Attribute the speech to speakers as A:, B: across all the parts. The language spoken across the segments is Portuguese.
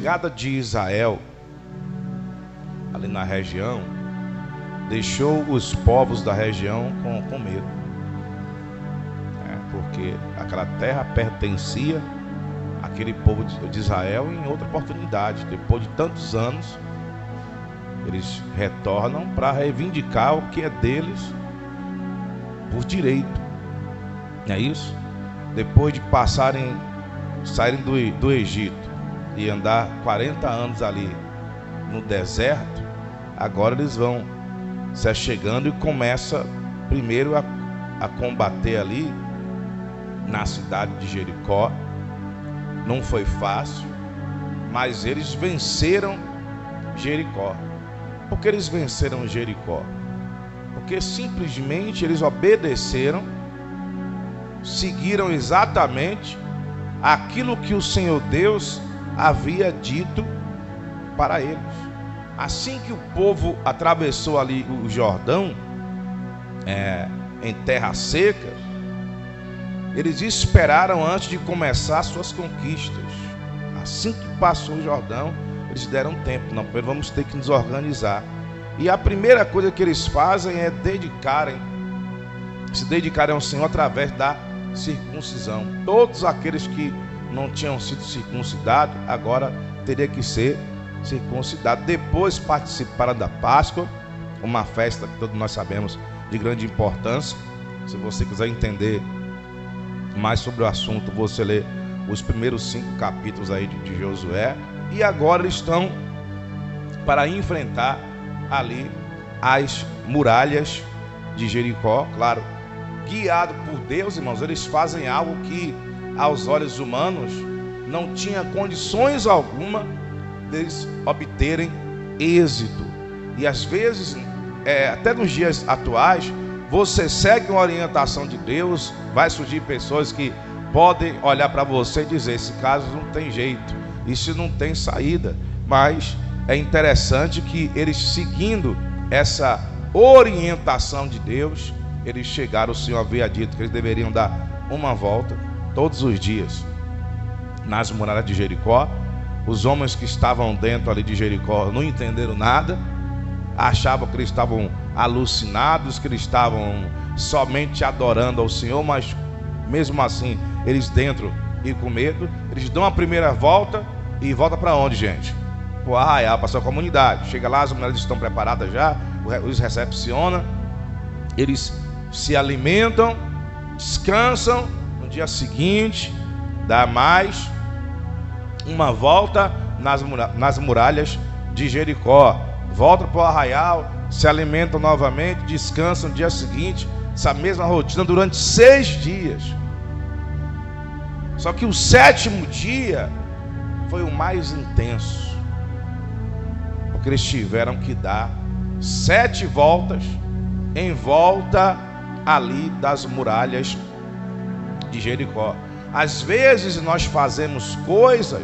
A: chegada de Israel ali na região deixou os povos da região com medo, porque aquela terra pertencia àquele povo de Israel. Em outra oportunidade, depois de tantos anos, eles retornam para reivindicar o que é deles por direito, não é isso? Depois de saírem do Egito e andar 40 anos ali no deserto, agora eles vão se achegando e começa primeiro a combater ali na cidade de Jericó. Não foi fácil, mas eles venceram Jericó. Por que eles venceram Jericó? Porque simplesmente eles obedeceram, seguiram exatamente aquilo que o Senhor Deus havia dito para eles. Assim que o povo atravessou ali o Jordão, em terra seca, eles esperaram antes de começar suas conquistas. Assim que passou o Jordão, eles deram tempo. Não, primeiro vamos ter que nos organizar. E a primeira coisa que eles fazem é se dedicarem ao Senhor através da circuncisão. Todos aqueles que não tinham sido circuncidados, agora teria que ser circuncidado. Depois participaram da Páscoa, uma festa que todos nós sabemos de grande importância. Se você quiser entender mais sobre o assunto, você lê os primeiros 5 capítulos aí de Josué. E agora eles estão para enfrentar ali as muralhas de Jericó. Claro, guiado por Deus, irmãos, eles fazem algo que aos olhos humanos não tinha condições alguma deles obterem êxito. E às vezes, até nos dias atuais, você segue uma orientação de Deus, vai surgir pessoas que podem olhar para você e dizer: esse caso não tem jeito, isso não tem saída. Mas é interessante que eles, seguindo essa orientação de Deus, eles chegaram. O Senhor havia dito que eles deveriam dar uma volta todos os dias nas muralhas de Jericó. Os homens que estavam dentro ali de Jericó não entenderam nada, achavam que eles estavam alucinados, que eles estavam somente adorando ao Senhor, mas mesmo assim, eles dentro e com medo, eles dão a primeira volta. E volta para onde, gente? Para o arraial, para a sua comunidade. Chega lá, as mulheres estão preparadas já, os recepciona, eles se alimentam, descansam. No dia seguinte, dá mais uma volta nas muralhas de Jericó. Voltam para o arraial, se alimentam novamente, descansam no dia seguinte. Essa mesma rotina durante 6 dias. Só que o 7º dia foi o mais intenso, porque eles tiveram que dar 7 voltas em volta ali das muralhas de Jericó. Às vezes nós fazemos coisas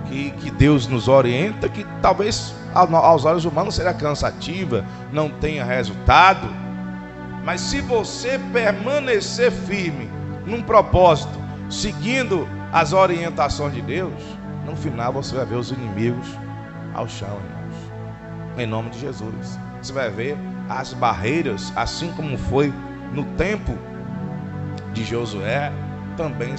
A: que Deus nos orienta, que talvez aos olhos humanos seja cansativa, não tenha resultado, mas se você permanecer firme num propósito, seguindo as orientações de Deus, no final você vai ver os inimigos ao chão, irmãos, em nome de Jesus. Você vai ver as barreiras, assim como foi no tempo de Josué, também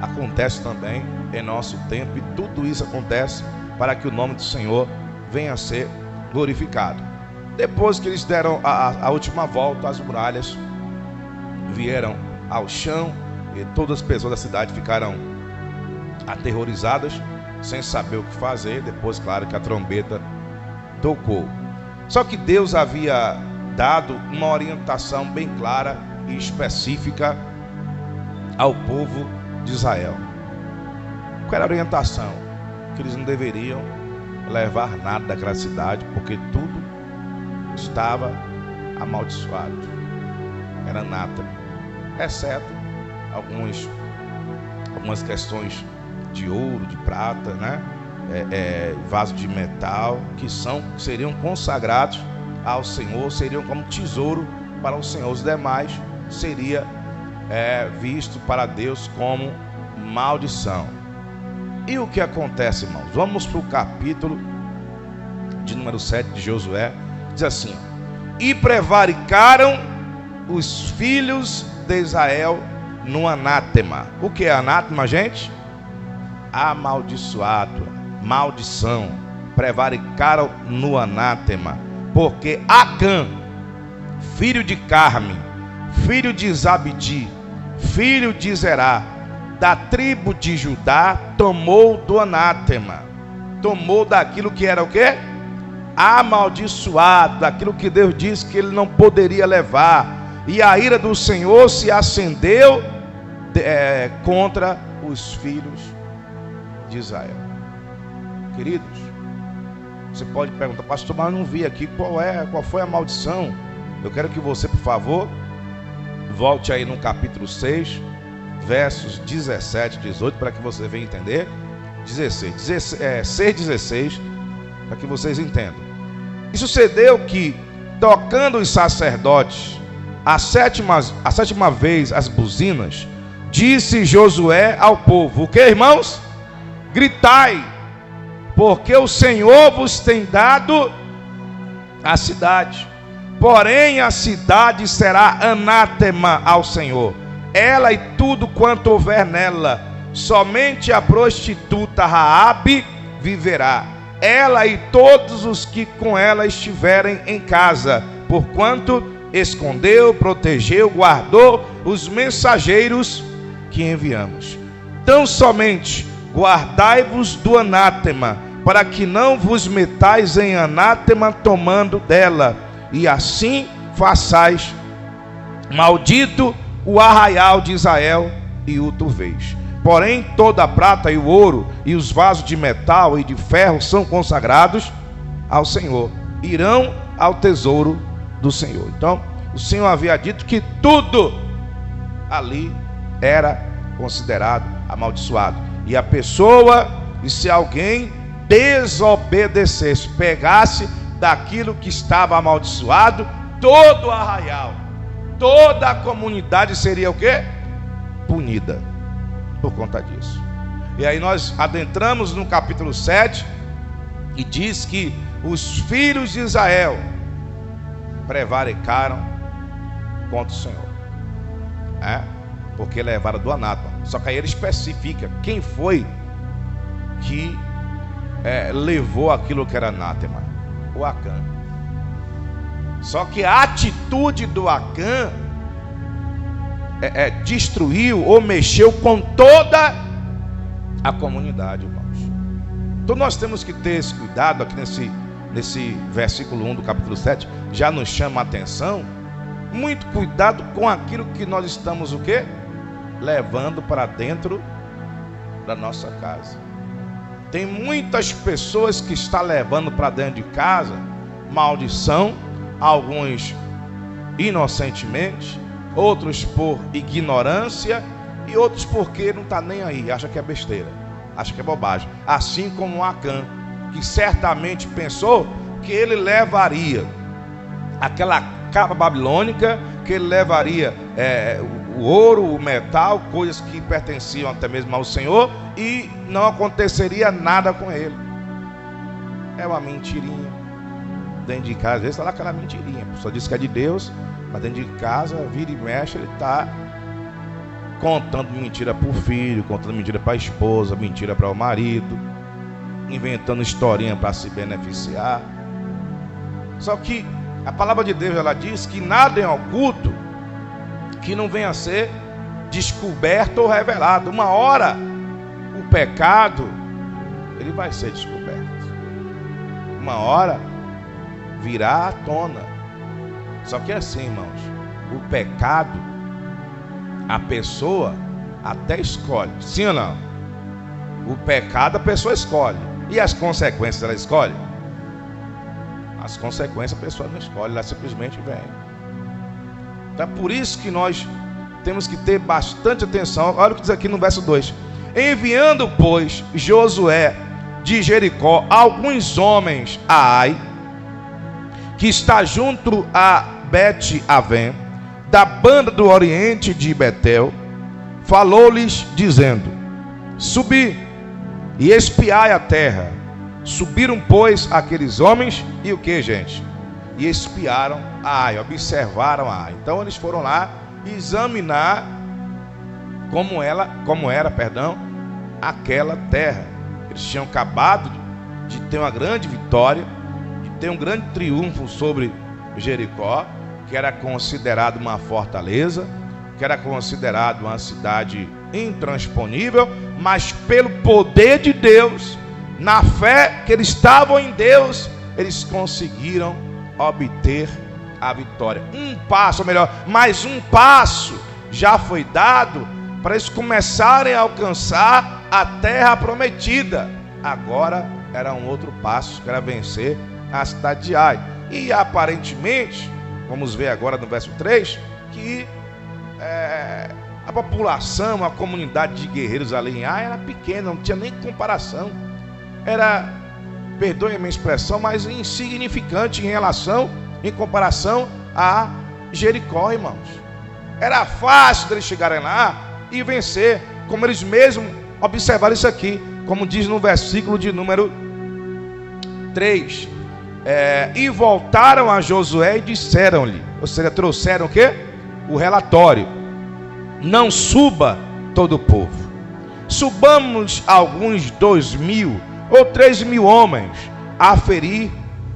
A: acontece também em nosso tempo. E tudo isso acontece para que o nome do Senhor venha a ser glorificado. Depois que eles deram a última volta, as muralhas vieram ao chão e todas as pessoas da cidade ficaram aterrorizadas, sem saber o que fazer. Depois, claro, que a trombeta tocou. Só que Deus havia dado uma orientação bem clara e específica ao povo de Israel. Qual era a orientação? Que eles não deveriam levar nada daquela cidade, porque tudo estava amaldiçoado. Era anátema, exceto algumas questões de ouro, de prata, né? Vaso de metal, que seriam consagrados ao Senhor, seriam como tesouro para o Senhor. Os demais seria visto para Deus como maldição. E o que acontece, irmãos? Vamos para o capítulo de número 7 de Josué. Diz assim: e prevaricaram os filhos de Israel no anátema. O que é anátema, gente? Amaldiçoado, maldição. Prevaricaram no anátema, porque Acã, filho de Carme, filho de Zabdi, filho de Zerá, da tribo de Judá, tomou do anátema, tomou daquilo que era o quê? Amaldiçoado, daquilo que Deus disse que ele não poderia levar, e a ira do Senhor se acendeu contra os filhos de Israel. Queridos, você pode perguntar: pastor, mas eu não vi aqui qual foi a maldição. Eu quero que você, por favor, volte aí no capítulo 6, versos 17 e 18, para que você venha entender. 6:16, para que vocês entendam. E sucedeu que, tocando os sacerdotes a sétima vez as buzinas, disse Josué ao povo: o que, irmãos? Gritai, porque o Senhor vos tem dado a cidade. Porém a cidade será anátema ao Senhor, ela e tudo quanto houver nela. Somente a prostituta Raabe viverá, ela e todos os que com ela estiverem em casa, porquanto escondeu, protegeu, guardou os mensageiros que enviamos. Tão somente guardai-vos do anátema, para que não vos metais em anátema tomando dela, e assim façais. Maldito o arraial de Israel, e o turveis. Porém toda a prata e o ouro e os vasos de metal e de ferro são consagrados ao Senhor, irão ao tesouro do Senhor. Então o Senhor havia dito que tudo ali era considerado amaldiçoado. E a pessoa, e se alguém desobedecesse, pegasse daquilo que estava amaldiçoado, todo o arraial, toda a comunidade seria o quê? Punida por conta disso. E aí nós adentramos no capítulo 7 e diz que os filhos de Israel prevaricaram contra o Senhor, porque levaram do anátema. Só que aí ele especifica quem foi que levou aquilo que era anátema: o Acã. Só que a atitude do Acã destruiu ou mexeu com toda a comunidade, irmãos. Então nós temos que ter esse cuidado. Aqui nesse versículo 1 do capítulo 7 já nos chama a atenção. Muito cuidado com aquilo que nós estamos o quê? Levando para dentro da nossa casa. Tem muitas pessoas que estão levando para dentro de casa maldição, alguns inocentemente, outros por ignorância e outros porque não está nem aí, acha que é besteira, acha que é bobagem. Assim como Acã, que certamente pensou que ele levaria aquela capa babilônica, que ele levaria o ouro, o metal, coisas que pertenciam até mesmo ao Senhor, e não aconteceria nada com ele. É uma mentirinha. Dentro de casa, às vezes está lá aquela mentirinha, a pessoa diz que é de Deus, mas dentro de casa, vira e mexe, ele está contando mentira para o filho, contando mentira para a esposa, mentira para o marido, inventando historinha para se beneficiar. Só que a palavra de Deus, ela diz que nada é oculto que não venha a ser descoberto ou revelado. Uma hora o pecado ele vai ser descoberto, uma hora virá à tona. Só que é assim, irmãos, o pecado a pessoa até escolhe, sim ou não? O pecado a pessoa escolhe, e as consequências ela escolhe? As consequências a pessoa não escolhe, ela simplesmente vem. Então é por isso que nós temos que ter bastante atenção. Olha o que diz aqui no verso 2: enviando, pois, Josué de Jericó alguns homens a Ai, que está junto a Bet-Avém, da banda do oriente de Betel, falou-lhes dizendo: subi e espiai a terra. Subiram, pois, aqueles homens e o que, gente? E espiaram a Ai, observaram a Ai. Então eles foram lá examinar como era, aquela terra. Eles tinham acabado de ter uma grande vitória, de ter um grande triunfo sobre Jericó, que era considerado uma fortaleza, que era considerado uma cidade intransponível, mas pelo poder de Deus, na fé que eles estavam em Deus, eles conseguiram obter a vitória. Mais um passo já foi dado para eles começarem a alcançar a terra prometida. Agora era um outro passo, que era vencer a cidade de Ai. E aparentemente, vamos ver agora no verso 3, que a população, a comunidade de guerreiros ali em Ai era pequena, não tinha nem comparação. Era, perdoe a minha expressão, mas insignificante em comparação a Jericó, irmãos. Era fácil deles chegarem lá e vencer, como eles mesmos observaram isso aqui, como diz no versículo de número 3. E voltaram a Josué e disseram-lhe, ou seja, trouxeram o quê? O relatório: não suba todo o povo, subamos alguns 2.000 ou 3.000 homens a ferir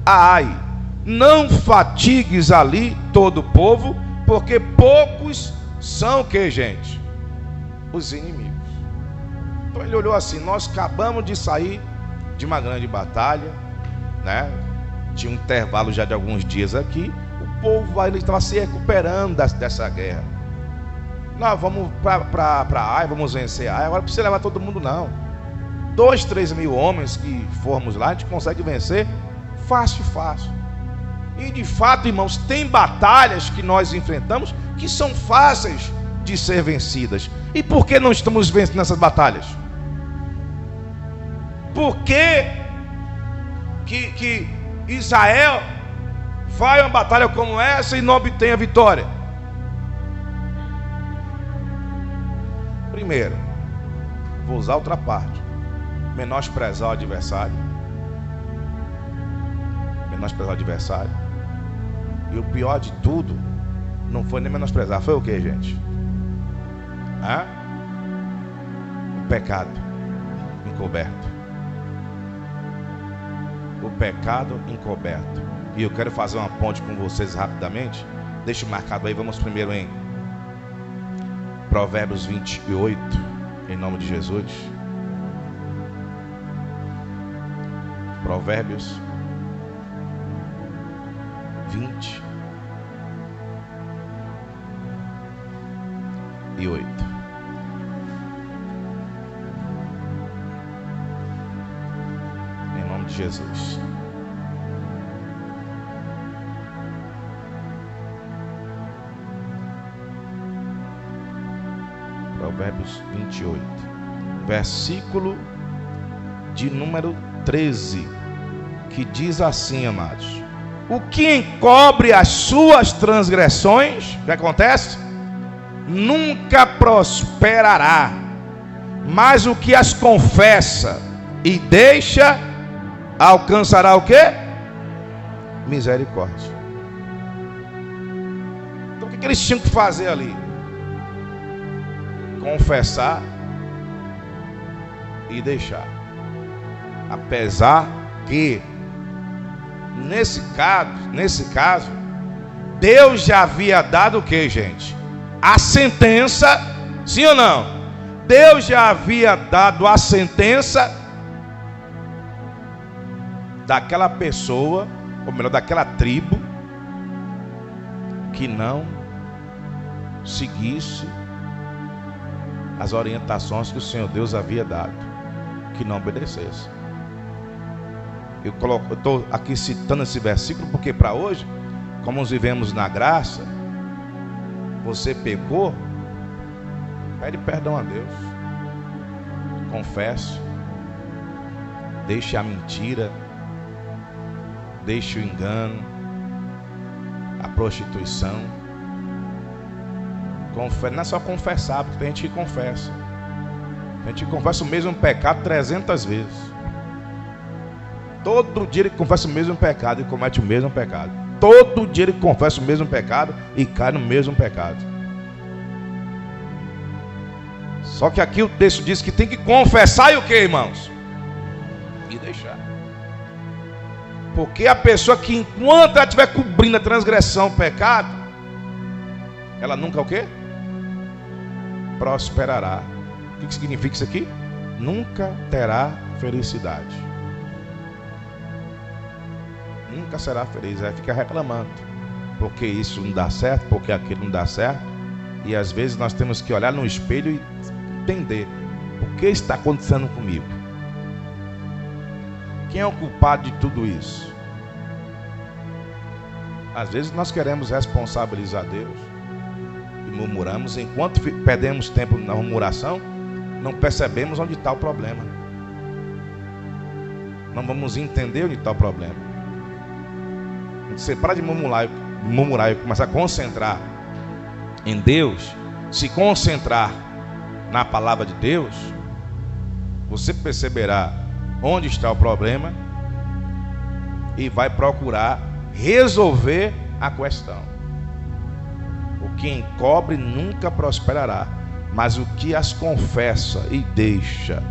A: a Ai. Não fatigues ali todo o povo, porque poucos são o que, gente? Os inimigos. Então ele olhou assim: nós acabamos de sair de uma grande batalha, né? Tinha um intervalo já de alguns dias aqui. O povo ainda estava se recuperando dessa guerra. Nós vamos para Ai, vamos vencer Ai. Agora não precisa levar todo mundo, não. 2, 3.000 homens que formos lá, a gente consegue vencer fácil. E de fato, irmãos, tem batalhas que nós enfrentamos que são fáceis de ser vencidas. E por que não estamos vencendo nessas batalhas? Por que Israel vai a uma batalha como essa e não obtém a vitória? Primeiro, vou usar outra parte: menosprezar o adversário. E o pior de tudo não foi nem menosprezar, foi o que, gente? O pecado encoberto. O pecado encoberto. E eu quero fazer uma ponte com vocês rapidamente. Deixa marcado aí, vamos primeiro em Provérbios 28, em nome de Jesus. Provérbios 28. Em nome de Jesus. Provérbios 28, versículo de número 13, que diz assim, amados: o que encobre as suas transgressões, o que acontece? Nunca prosperará, mas o que as confessa e deixa, alcançará o quê? Misericórdia. Então o que eles tinham que fazer ali? Confessar e deixar. Apesar que nesse caso Deus já havia dado o que, gente? A sentença, sim ou não? Deus já havia dado a sentença daquela pessoa, ou melhor, daquela tribo que não seguisse as orientações que o Senhor Deus havia dado, que não obedecesse. Eu estou aqui citando esse versículo porque para hoje, como nós vivemos na graça, você pecou, pede perdão a Deus, confesse, deixe a mentira, deixe o engano, a prostituição. Não é só confessar, porque tem gente que confessa, A gente confessa o mesmo pecado 300 vezes. Todo dia ele confessa o mesmo pecado e comete o mesmo pecado. Todo dia ele confessa o mesmo pecado e cai no mesmo pecado. Só que aqui o texto diz que tem que confessar e o que, irmãos? E deixar. Porque a pessoa que enquanto ela estiver cobrindo a transgressão, o pecado, ela nunca o quê? Prosperará. O que significa isso aqui? Nunca terá felicidade. Nunca será feliz, vai ficar reclamando, porque isso não dá certo, porque aquilo não dá certo. E às vezes nós temos que olhar no espelho e entender o que está acontecendo comigo. Quem é o culpado de tudo isso? Às vezes nós queremos responsabilizar Deus e murmuramos. Enquanto perdemos tempo na murmuração, não percebemos onde está o problema. Não vamos entender onde está o problema. Você para de murmurar e começar a concentrar em Deus, se concentrar na palavra de Deus, você perceberá onde está o problema e vai procurar resolver a questão. O que encobre nunca prosperará, mas o que as confessa e deixa,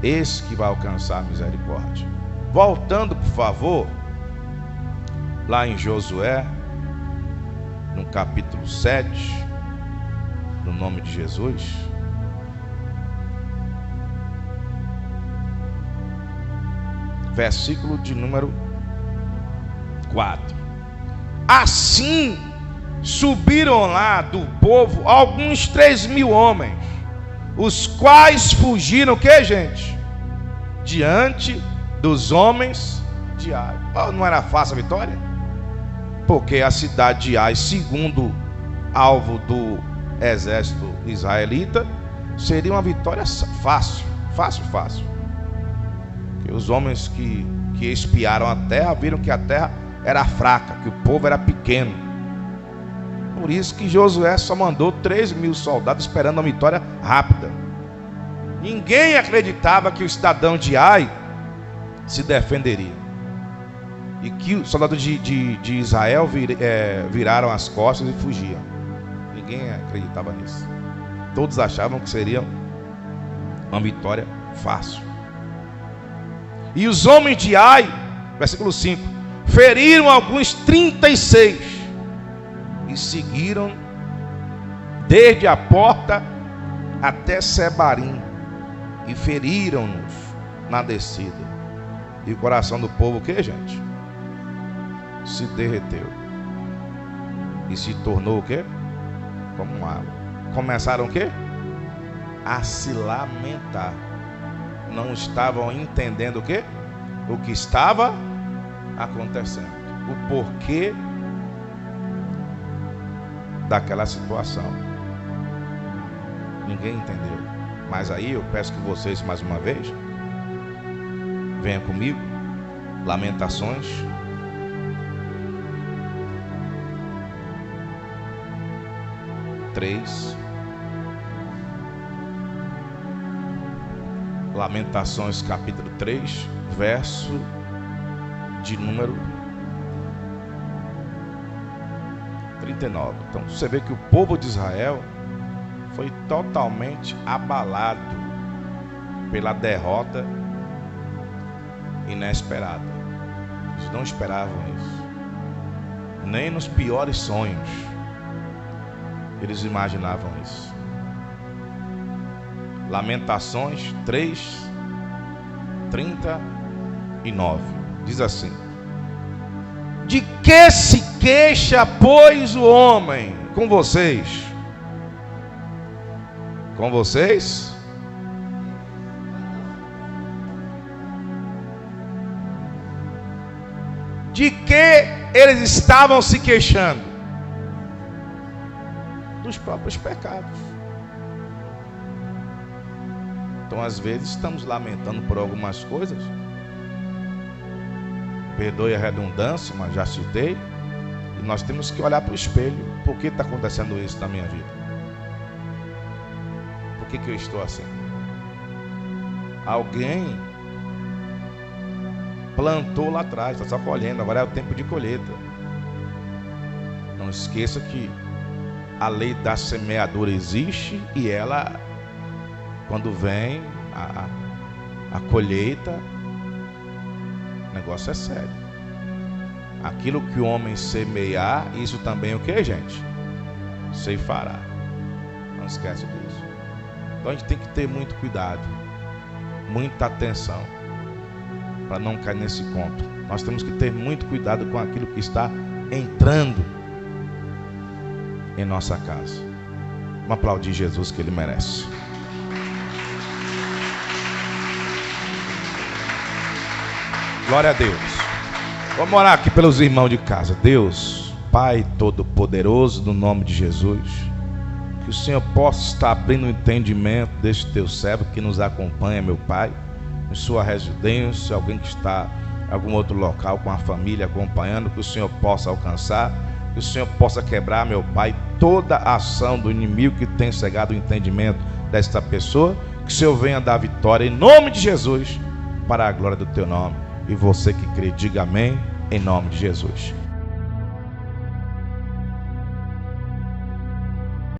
A: esse que vai alcançar a misericórdia. Voltando, por favor, lá em Josué, no capítulo 7, no nome de Jesus. Versículo de número 4. Assim subiram lá do povo alguns 3.000 homens, os quais fugiram, o que, gente? Diante dos homens de Ai. Não era fácil a vitória? Porque a cidade de Ai, segundo alvo do exército israelita, seria uma vitória fácil. Porque os homens que espiaram a terra viram que a terra era fraca, que o povo era pequeno. Por isso que Josué só mandou 3.000 soldados esperando uma vitória rápida. Ninguém acreditava que o cidadão de Ai se defenderia. E que os soldados de Israel viraram as costas e fugiam. Ninguém acreditava nisso. Todos achavam que seria uma vitória fácil. E os homens de Ai, versículo 5, feriram alguns 36 e seguiram desde a porta até Sebarim e feriram-nos na descida. E o coração do povo, o que, gente? Se derreteu e se tornou o quê? Como água. Começaram o quê? A se lamentar. Não estavam entendendo o quê? O que estava acontecendo, o porquê daquela situação. Ninguém entendeu. Mas aí eu peço que vocês mais uma vez venham comigo. Lamentações 3. Lamentações capítulo 3, verso de número 39. Então você vê que o povo de Israel foi totalmente abalado pela derrota inesperada. Eles não esperavam isso. Nem nos piores sonhos eles imaginavam isso. Lamentações 3, 39. Diz assim: de que se queixa, pois, o homem? Com vocês? Com vocês? De que eles estavam se queixando? Dos próprios pecados. Então, às vezes, estamos lamentando por algumas coisas. Perdoe a redundância, mas já citei. E nós temos que olhar para o espelho. Por que está acontecendo isso na minha vida? Por que eu estou assim? Alguém plantou lá atrás, está só colhendo, agora é o tempo de colheita. Não esqueça que a lei da semeadura existe e ela, quando vem a colheita, o negócio é sério. Aquilo que o homem semear, isso também o que, gente? Ceifará. Não esquece disso. Então a gente tem que ter muito cuidado, muita atenção, para não cair nesse conto. Nós temos que ter muito cuidado com aquilo que está entrando em nossa casa. Vamos aplaudir Jesus, que Ele merece. Glória a Deus. Vamos orar aqui pelos irmãos de casa. Deus, Pai Todo-Poderoso, no nome de Jesus, que o Senhor possa estar abrindo o entendimento deste teu servo que nos acompanha, meu Pai, em sua residência, alguém que está em algum outro local com a família acompanhando, que o Senhor possa alcançar, que o Senhor possa quebrar, meu Pai, toda a ação do inimigo que tem cegado o entendimento desta pessoa, que o Senhor venha dar vitória em nome de Jesus, para a glória do teu nome. E você que crê, diga amém, em nome de Jesus.